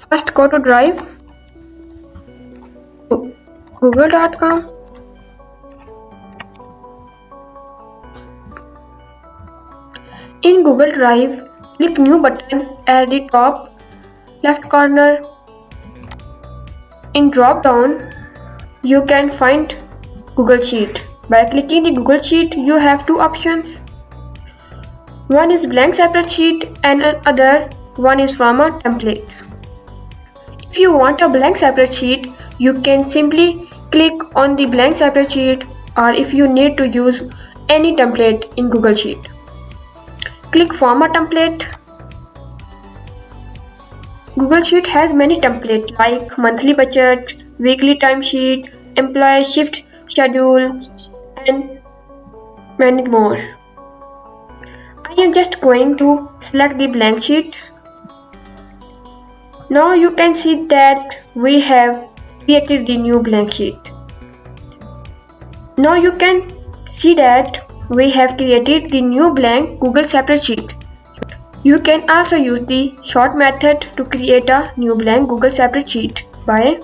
First go to Drive, google.com. In Google Drive, click New button at the top left corner. In drop down, you can find Google Sheet. By clicking the Google Sheet, you have two options. One is blank separate sheet and another one is from a template. If you want a blank separate sheet, you can simply click on the blank separate sheet, or if you need to use any template in Google Sheet, click Format Template. Google Sheet has many templates like monthly budget, weekly timesheet, employee shift schedule, and many more. I am just going to select the blank sheet. Now you can see that we have created the new blank sheet. Now you can see that we have created the new blank Google separate sheet. You can also use the short method to create a new blank Google separate sheet by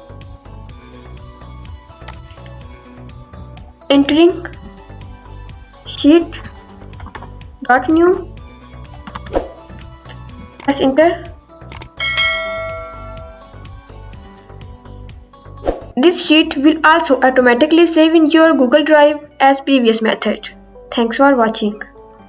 entering sheet.new, press enter. This sheet will also automatically save in your Google Drive as previous method. Thanks for watching.